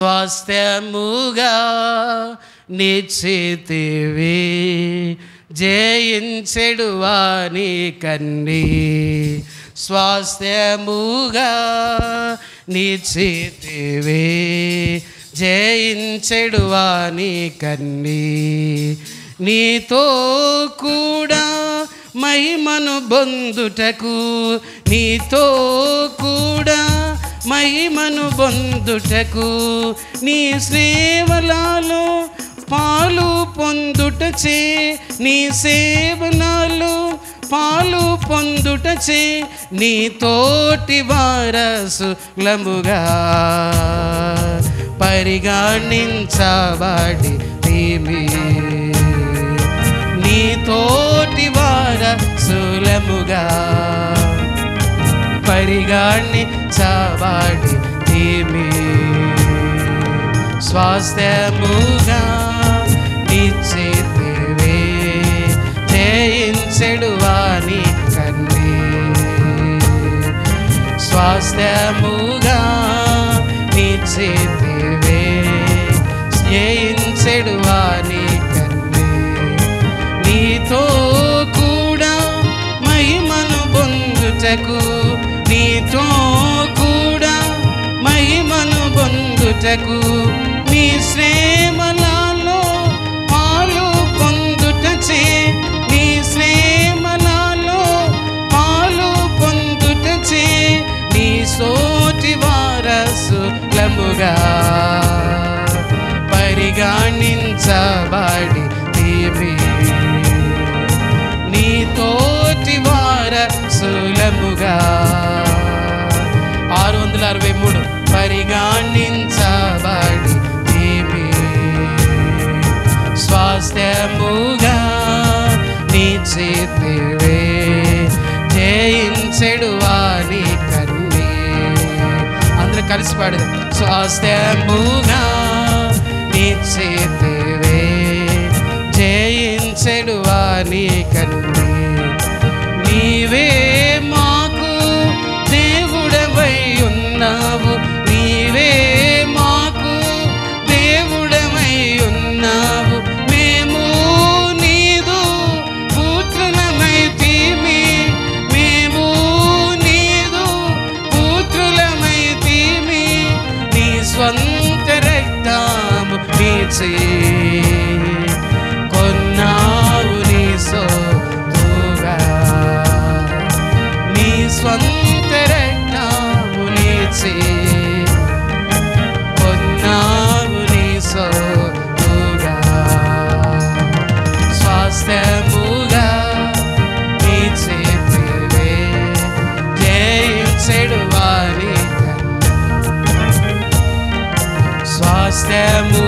స్వాస్థ్యముగా నిశ్చితివి జయించెడు వాని కన్ని స్వాస్థ్యముగా నిశ్చితివి జయించెడు వాని కన్ని నీతో కూడా మహిమను పొందుటకు నీతో కూడా మహిమను పొందుటకు నీ సేవలలో పాలు పొందుటచే నీ సేవలలో పాలు పొందుటచే నీ తోటి వారసులముగా పరిగణించబడి నీ తోటి వారసులముగా పరిగణించబడి స్వాస్థ్యముగా నిశ్చితివి జయించెడు వాని కన్ని స్వాస్థ్యముగా నిశ్చితివి జయించెడు వాని కన్ని నీతో కూడా మహిమను పొందుటకు నీతో కూడా మహిమను పొందుటకు నీ శ్రమలలో పాలు పొందుటచే నీ శ్రమలలో పాలు పొందుటచే నీ సోటి వారసులముగా పరిగణించబడి నీ తోటి వారసులముగా 663 పరిగణించబడి స్వాస్థ్యముగా నిశ్చితివి జయించెడు వాని కన్ని అందరూ కలిసి పాడదాం స్వాస్థ్యముగా నిశ్చితివి జయించెడు వాని కన్ని నీవే మాకు దేవుడవై ఉన్నావు నీవే మాకు దేవుడవై ఉన్నావు మేము నీదు పుత్రులమైతిమి మేము నీదు పుత్రులమైతిమి నీ స్వంత రక్తము నీచి కొన్నావు నీ సొత్తుగా నీ స్వంత రక్తము నీచి కొన్నావు నీ సొత్తుగా స్వాస్థ్యముగా నిశ్చితివి జయించెడు వాని స్వాస్థ్యము